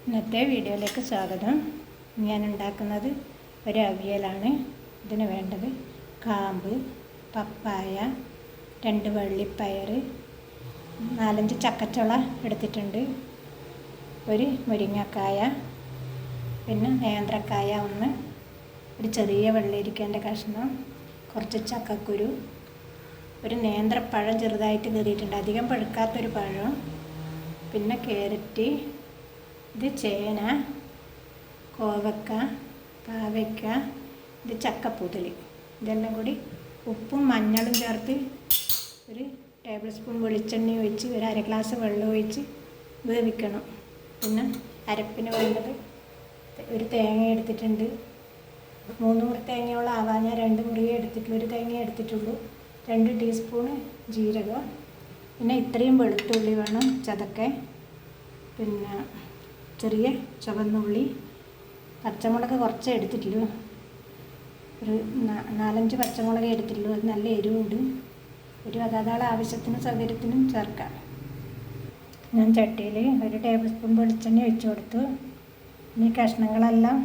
ഇന്നത്തെ വീഡിയോയിലേക്ക് സ്വാഗതം. ഞാൻ ഉണ്ടാക്കുന്നത് ഒരു അവിയലാണ്. ഇതിന് വേണ്ടത് കാമ്പ്, പപ്പായ, 2 വള്ളിപ്പയർ, 4-5 ചക്കച്ചുള എടുത്തിട്ടുണ്ട്, ഒരു മുരിങ്ങക്കായ, പിന്നെ നേന്ത്രക്കായ ഒന്ന്, ഒരു ചെറിയ വെള്ളരിക്കേൻ്റെ കഷ്ണം, കുറച്ച് ചക്കക്കുരു, ഒരു നേന്ത്രപ്പഴം ചെറുതായിട്ട് കീറിയിട്ടുണ്ട്, അധികം പഴുക്കാത്തൊരു പഴം, പിന്നെ ക്യാരറ്റ്, ഇത് ചേന, കോവക്ക, പാവയ്ക്ക, ഇത് ചക്കപ്പൂതൽ. ഇതെല്ലാം കൂടി ഉപ്പും മഞ്ഞളും ചേർത്ത് ഒരു ടേബിൾ സ്പൂൺ വെളിച്ചെണ്ണ ഒഴിച്ച് ഒരു 1/2 ഗ്ലാസ് വെള്ളം ഒഴിച്ച് വേവിക്കണം. പിന്നെ അരപ്പിന് വേണ്ടത് ഒരു തേങ്ങ എടുത്തിട്ടുണ്ട്, 3 മുറി തേങ്ങയോളം ആവാൻ ഞാൻ 2 മുറിയേ എടുത്തിട്ടുള്ളൂ, ഒരു തേങ്ങ എടുത്തിട്ടുള്ളൂ, 2 ടീസ്പൂണ് ജീരകം, പിന്നെ ഇത്രയും വെളുത്തുള്ളി വേണം ചതക്കാൻ, പിന്നെ ചെറിയ ചുവന്നുള്ളി, പച്ചമുളക് കുറച്ച് എടുത്തിട്ടുള്ളൂ, ഒരു 4-5 പച്ചമുളക് എടുത്തിട്ടുള്ളൂ, അത് നല്ല എരിവുണ്ട്, ഒരു അതാളെ ആവശ്യത്തിനും സൗകര്യത്തിനും ചേർക്കാം. ഞാൻ ചട്ടിയിൽ 1 ടേബിൾ സ്പൂൺ വെളിച്ചെണ്ണ ഒഴിച്ചു കൊടുത്തു. ഇനി കഷ്ണങ്ങളെല്ലാം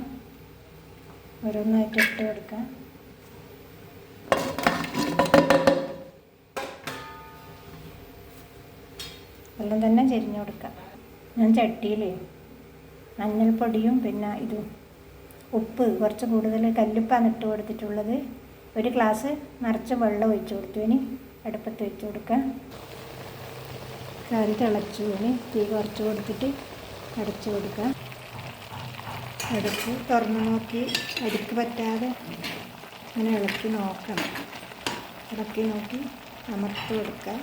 ഓരോന്നായിട്ട് ഇട്ട് കൊടുക്കാം. എല്ലാം തന്നെ ചെരിഞ്ഞു കൊടുക്കാം. ഞാൻ ചട്ടിയിൽ മഞ്ഞൾപ്പൊടിയും പിന്നെ ഉപ്പ് കുറച്ച് കൂടുതൽ കല്ലുപ്പാണ് ഇട്ട് കൊടുത്തിട്ടുള്ളത്, 1 ഗ്ലാസ് നിറച്ച് വെള്ളം ഒഴിച്ചു കൊടുത്തു. ഇനി അടുപ്പത്ത് വെച്ച് കൊടുക്കാം. കറി തിളച്ചു. ഇനി തീ കുറച്ച് കൊടുത്തിട്ട് അടച്ചു കൊടുക്കാം. അടുപ്പ് തുറന്ന് നോക്കി അടിക്ക് പറ്റാതെ ഇങ്ങനെ ഇളക്കി നോക്കണം. ഇളക്കി നോക്കി അമർത്തി കൊടുക്കാം.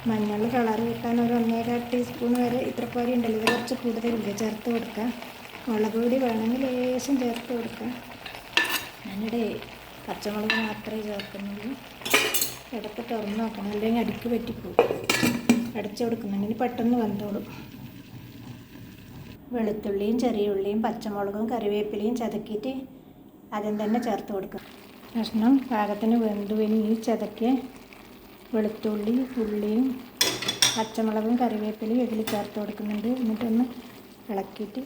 മഞ്ഞൾ കളർ കിട്ടാൻ ഒരു 1.25 ടീസ്പൂൺ വരെ ഇത്ര പോലെ ഉണ്ടല്ലോ, ഇത് കുറച്ച് കൂടുതലില്ല, ചേർത്ത് കൊടുക്കാം. മുളക് പൊടി വേണമെങ്കിൽ ലേശം ചേർത്ത് കൊടുക്കാം. ഞാനിവിടെ പച്ചമുളക് മാത്രമേ ചേർക്കുന്നുള്ളൂ. ഇടയ്ക്ക് തുറന്ന് നോക്കണം, അല്ലെങ്കിൽ അടിക്ക് പറ്റിപ്പോകും. അടച്ചു കൊടുക്കുന്നുണ്ടെങ്കിൽ പെട്ടെന്ന് വെന്തോളും. വെളുത്തുള്ളിയും ചെറിയ ഉള്ളിയും പച്ചമുളകും കറിവേപ്പിലയും ചതക്കിയിട്ട് ആദ്യം തന്നെ ചേർത്ത് കൊടുക്കുക. കഷ്ണം പാകത്തിന് വെന്തുവിന് ഈ ചതക്കിയ വെളുത്തുള്ളി, ഉള്ളിയും പച്ചമുളകും കറിവേപ്പിലയും ഇതിൽ ചേർത്ത് കൊടുക്കുന്നുണ്ട്. എന്നിട്ടൊന്ന് ഇളക്കിയിട്ട്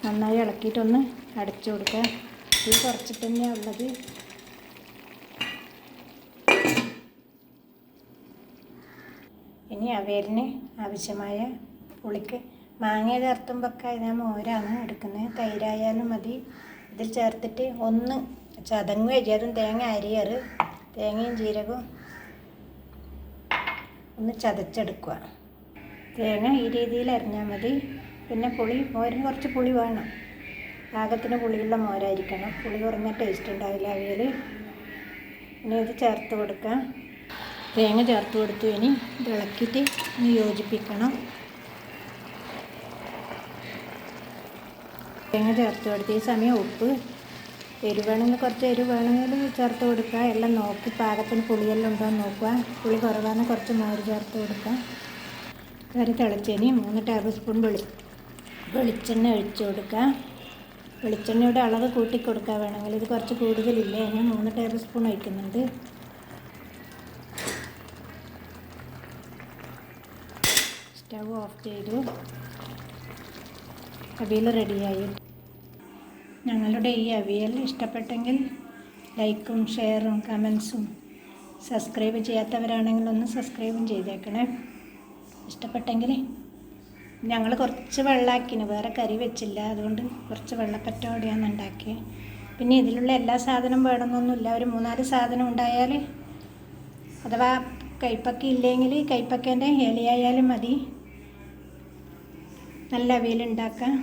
നന്നായി ഇളക്കിയിട്ടൊന്ന് അടച്ചു കൊടുക്കുക. ഇത് കുറച്ചിട്ട് തന്നെയാണ് ഉള്ളത്. ഇനി അവിയലിന് ആവശ്യമായ പുളിക്ക് മാങ്ങ ചേർത്തുമ്പോഴൊക്കെ ഞാൻ മോരാണ് എടുക്കുന്നത്, തൈരായാലും മതി. ഇതിൽ ചേർത്തിട്ട് ഒന്ന് ചതങ്ങുകയും അതും തേങ്ങ അരിയറ്, തേങ്ങയും ജീരകവും ഒന്ന് ചതച്ചെടുക്കുക. തേങ്ങ ഈ രീതിയിൽ അരിഞ്ഞാൽ മതി. പിന്നെ മോരിന് കുറച്ച് പുളി വേണം, പാകത്തിന് പുളിയുള്ള മോരായിരിക്കണം, പുളി കുറഞ്ഞ ടേസ്റ്റ് ഉണ്ടാവില്ല അവിയൽ. ഇനി ഇത് ചേർത്ത് കൊടുക്കാം. തേങ്ങ ചേർത്ത് കൊടുത്തു. ഇനി ഇത് ഇളക്കിയിട്ട് ഒന്ന് യോജിപ്പിക്കണം. തേങ്ങ ചേർത്ത് കൊടുത്ത് ഈ സമയം ഉപ്പ്, എരിവ് വേണമെങ്കിൽ കുറച്ച് എരിവ് വേണമെങ്കിൽ ചേർത്ത് കൊടുക്കുക. എല്ലാം നോക്കി പാകത്തിന് പുളിയെല്ലാം ഉണ്ടോ എന്ന് നോക്കുക. പുളി കുറവാണെങ്കിൽ കുറച്ച് മോര് ചേർത്ത് കൊടുക്കുക. കറി തിളച്ചതിന് 3 ടേബിൾ സ്പൂൺ വെളിച്ചെണ്ണ ഒഴിച്ച് കൊടുക്കുക. വെളിച്ചെണ്ണയുടെ അളവ് കൂട്ടിക്കൊടുക്കുക വേണമെങ്കിൽ, ഇത് കുറച്ച് കൂടുതലില്ല, ഞാൻ 3 ടേബിൾ സ്പൂൺ ഒഴിക്കുന്നുണ്ട്. സ്റ്റവ് ഓഫ് ചെയ്തു. അവിയൽ റെഡിയായി. ഞങ്ങളുടെ ഈ അവിയൽ ഇഷ്ടപ്പെട്ടെങ്കിൽ ലൈക്കും ഷെയറും കമൻസും, സബ്സ്ക്രൈബ് ചെയ്യാത്തവരാണെങ്കിൽ ഒന്ന് സബ്സ്ക്രൈബും ചെയ്തേക്കണേ. ഇഷ്ടപ്പെട്ടെങ്കിൽ ഞങ്ങൾ കുറച്ച് വെള്ളമാക്കിന്, വേറെ കറി വെച്ചില്ല, അതുകൊണ്ട് കുറച്ച് വെള്ളപ്പറ്റോടെയാണ് ഉണ്ടാക്കിയത്. പിന്നെ ഇതിലുള്ള എല്ലാ സാധനവും വേണമെന്നൊന്നുമില്ല, ഒരു 3-4 സാധനം ഉണ്ടായാൽ, അഥവാ കൈപ്പക്ക ഇല്ലെങ്കിൽ കൈപ്പക്കേൻ്റെ ഇലയായാലും മതി, നല്ല അവിയൽ ഉണ്ടാക്കാം.